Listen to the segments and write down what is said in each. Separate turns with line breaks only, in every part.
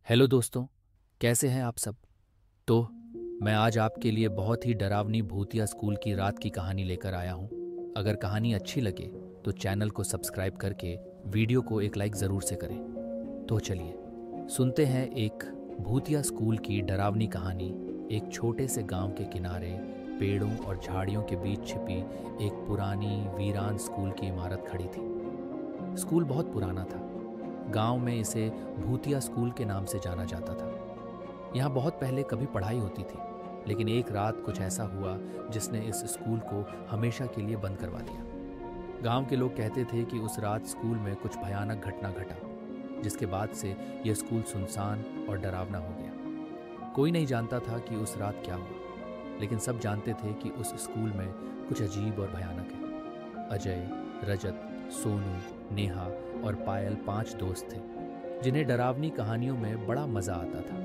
Hello दोस्तों, कैसे हैं आप सब। तो मैं आज आपके लिए बहुत ही डरावनी भूतिया स्कूल की रात की कहानी लेकर आया हूं। अगर कहानी अच्छी लगे तो चैनल को सब्सक्राइब करके वीडियो को एक लाइक ज़रूर से करें। तो चलिए सुनते हैं एक भूतिया स्कूल की डरावनी कहानी। एक छोटे से गांव के किनारे पेड़ों और झाड़ियों के बीच छिपी एक पुरानी वीरान स्कूल की इमारत खड़ी थी। स्कूल बहुत पुराना था। गांव में इसे भूतिया स्कूल के नाम से जाना जाता था। यहाँ बहुत पहले कभी पढ़ाई होती थी, लेकिन एक रात कुछ ऐसा हुआ जिसने इस स्कूल को हमेशा के लिए बंद करवा दिया। गांव के लोग कहते थे कि उस रात स्कूल में कुछ भयानक घटना घटा, जिसके बाद से यह स्कूल सुनसान और डरावना हो गया। कोई नहीं जानता था कि उस रात क्या हुआ, लेकिन सब जानते थे कि उस स्कूल में कुछ अजीब और भयानक है। अजय, रजत, सोनू, नेहा और पायल 5 दोस्त थे जिन्हें डरावनी कहानियों में बड़ा मजा आता था।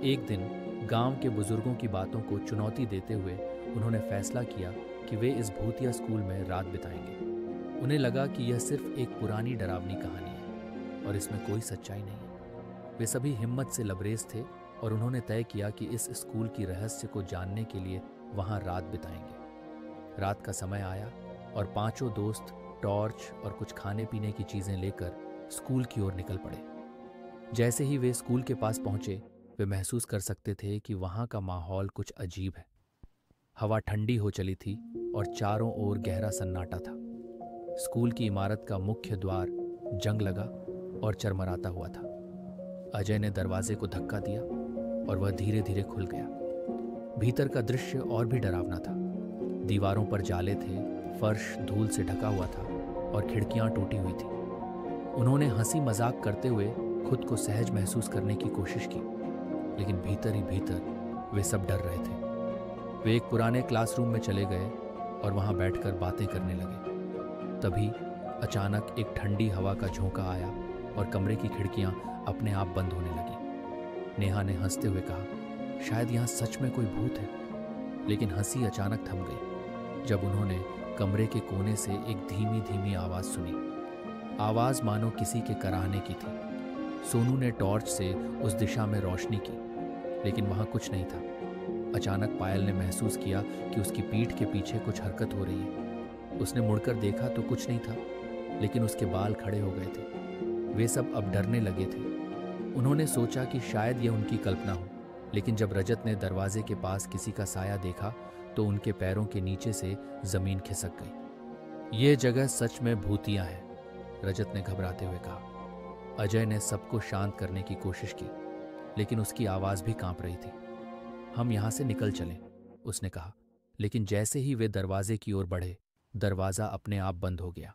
एक दिन गांव के बुजुर्गों की बातों को चुनौती देते हुए उन्होंने फैसला किया कि वे इस भूतिया स्कूल में रात बिताएंगे। उन्हें लगा कि यह सिर्फ एक पुरानी डरावनी कहानी है और इसमें कोई सच्चाई नहीं है। वे सभी हिम्मत से लबरेज थे और उन्होंने तय किया कि इस स्कूल की रहस्य को जानने के लिए वहां रात बिताएंगे। रात का समय आया और 5 दोस्त टॉर्च और कुछ खाने पीने की चीजें लेकर स्कूल की ओर निकल पड़े। जैसे ही वे स्कूल के पास पहुंचे, वे महसूस कर सकते थे कि वहां का माहौल कुछ अजीब है। हवा ठंडी हो चली थी और चारों ओर गहरा सन्नाटा था। स्कूल की इमारत का मुख्य द्वार जंग लगा और चरमराता हुआ था। अजय ने दरवाजे को धक्का दिया और वह धीरे धीरे खुल गया। भीतर का दृश्य और भी डरावना था। दीवारों पर जाले थे, फर्श धूल से ढका हुआ था और खिड़कियां टूटी हुई थी। उन्होंने हंसी मजाक करते हुए खुद को सहज महसूस करने की कोशिश की, लेकिन भीतर ही भीतर वे सब डर रहे थे। वे एक पुराने क्लासरूम में चले गए और वहां बैठकर बातें करने लगे। तभी अचानक एक ठंडी हवा का झोंका आया और कमरे की खिड़कियां अपने आप बंद होने लगी। नेहा ने हंसते हुए कहा, शायद यहाँ सच में कोई भूत है। लेकिन हंसी अचानक थम गई जब उन्होंने कमरे के कोने से एक धीमी धीमी आवाज सुनी। आवाज मानो किसी के कराहने की थी। सोनू ने टॉर्च से उस दिशा में रोशनी की, लेकिन वहां कुछ नहीं था। अचानक पायल ने महसूस किया कि उसकी पीठ के पीछे कुछ हरकत हो रही है। उसने मुड़कर देखा तो कुछ नहीं था, लेकिन उसके बाल खड़े हो गए थे। वे सब अब डरने लगे थे। उन्होंने सोचा कि शायद यह उनकी कल्पना हो, लेकिन जब रजत ने दरवाजे के पास किसी का साया देखा तो उनके पैरों के नीचे से जमीन खिसक गई। ये जगह सच में भूतिया है, रजत ने घबराते हुए कहा। अजय ने सबको शांत करने की कोशिश की, लेकिन उसकी आवाज भी कांप रही थी। हम यहां से निकल चलें, उसने कहा। लेकिन जैसे ही वे दरवाजे की ओर बढ़े, दरवाजा अपने आप बंद हो गया।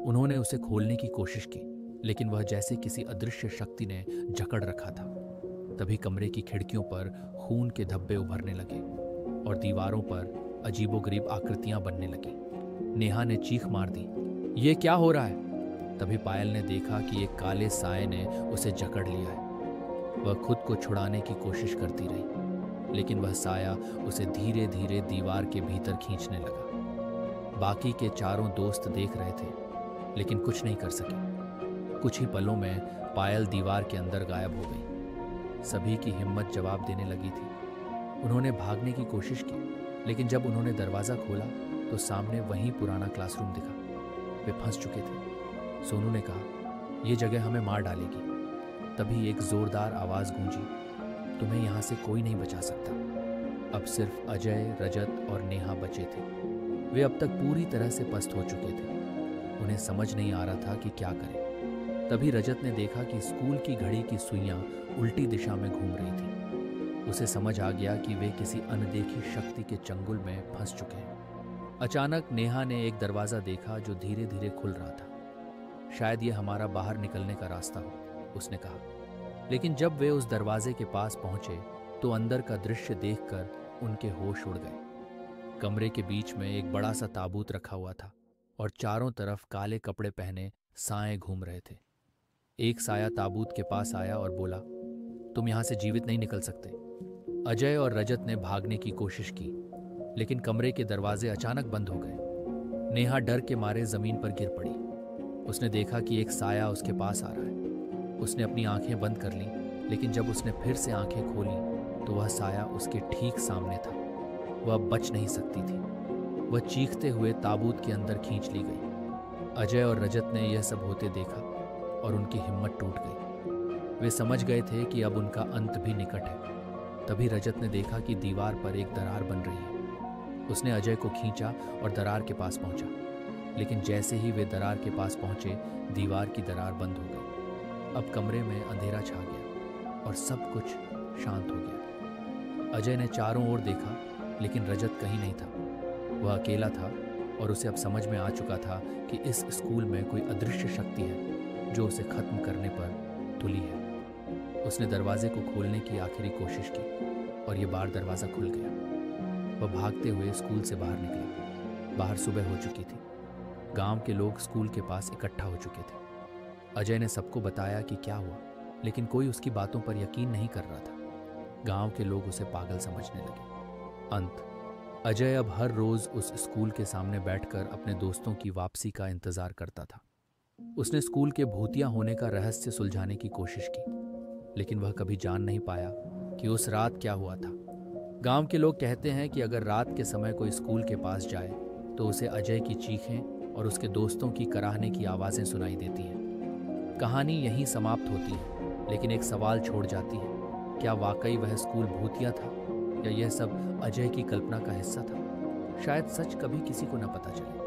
उन्होंने उसे खोलने की कोशिश की, लेकिन वह जैसे किसी अदृश्य शक्ति ने जकड़ रखा था। तभी कमरे की खिड़कियों पर खून के धब्बे उभरने लगे और दीवारों पर अजीबोगरीब आकृतियां बनने लगी। नेहा ने चीख मार दी, ये क्या हो रहा है। तभी पायल ने देखा कि एक काले साए ने उसे जकड़ लिया है। वह खुद को छुड़ाने की कोशिश करती रही, लेकिन वह साया उसे धीरे धीरे दीवार के भीतर खींचने लगा। बाकी के 4 दोस्त देख रहे थे, लेकिन कुछ नहीं कर सके। कुछ ही पलों में पायल दीवार के अंदर गायब हो गई। सभी की हिम्मत जवाब देने लगी थी। उन्होंने भागने की कोशिश की, लेकिन जब उन्होंने दरवाज़ा खोला तो सामने वही पुराना क्लासरूम दिखा। वे फंस चुके थे। सोनू ने कहा, यह जगह हमें मार डालेगी। तभी एक जोरदार आवाज़ गूंजी, तुम्हें यहाँ से कोई नहीं बचा सकता। अब सिर्फ अजय, रजत और नेहा बचे थे। वे अब तक पूरी तरह से पस्त हो चुके थे। उन्हें समझ नहीं आ रहा था कि क्या करें। तभी रजत ने देखा कि स्कूल की घड़ी की सुइयां उल्टी दिशा में घूम रही थी। उसे समझ आ गया कि वे किसी अनदेखी शक्ति के चंगुल में फंस चुके हैं। अचानक नेहा ने एक दरवाजा देखा जो धीरे धीरे खुल रहा था। शायद यह हमारा बाहर निकलने का रास्ता हो, उसने कहा। लेकिन जब वे उस दरवाजे के पास पहुंचे तो अंदर का दृश्य देखकर उनके होश उड़ गए। कमरे के बीच में एक बड़ा सा ताबूत रखा हुआ था और चारों तरफ काले कपड़े पहने साए घूम रहे थे। एक साया ताबूत के पास आया और बोला, तुम यहां से जीवित नहीं निकल सकते। अजय और रजत ने भागने की कोशिश की, लेकिन कमरे के दरवाजे अचानक बंद हो गए। नेहा डर के मारे जमीन पर गिर पड़ी। उसने देखा कि एक साया उसके पास आ रहा है। उसने अपनी आंखें बंद कर लीं लेकिन जब उसने फिर से आंखें खोली तो वह साया उसके ठीक सामने था। वह अब बच नहीं सकती थी। वह चीखते हुए ताबूत के अंदर खींच ली गई। अजय और रजत ने यह सब होते देखा और उनकी हिम्मत टूट गई। वे समझ गए थे कि अब उनका अंत भी निकट है। तभी रजत ने देखा कि दीवार पर एक दरार बन रही है। उसने अजय को खींचा और दरार के पास पहुंचा, लेकिन जैसे ही वे दरार के पास पहुंचे दीवार की दरार बंद हो गई। अब कमरे में अंधेरा छा गया और सब कुछ शांत हो गया। अजय ने चारों ओर देखा, लेकिन रजत कहीं नहीं था। वह अकेला था और उसे अब समझ में आ चुका था कि इस स्कूल में कोई अदृश्य शक्ति है जो उसे खत्म करने पर तुली है। उसने दरवाजे को खोलने की आखिरी कोशिश की और ये बार दरवाज़ा खुल गया। वह भागते हुए स्कूल से बाहर निकला। बाहर सुबह हो चुकी थी। गांव के लोग स्कूल के पास इकट्ठा हो चुके थे। अजय ने सबको बताया कि क्या हुआ, लेकिन कोई उसकी बातों पर यकीन नहीं कर रहा था। गांव के लोग उसे पागल समझने लगे। अंत अजय अब हर रोज उस स्कूल के सामने बैठकर अपने दोस्तों की वापसी का इंतजार करता था। उसने स्कूल के भूतिया होने का रहस्य सुलझाने की कोशिश की, लेकिन वह कभी जान नहीं पाया कि उस रात क्या हुआ था। गांव के लोग कहते हैं कि अगर रात के समय कोई स्कूल के पास जाए तो उसे अजय की चीखें और उसके दोस्तों की कराहने की आवाज़ें सुनाई देती हैं। कहानी यहीं समाप्त होती है, लेकिन एक सवाल छोड़ जाती है, क्या वाकई वह स्कूल भूतिया था या यह सब अजय की कल्पना का हिस्सा था? शायद सच कभी किसी को न पता चले।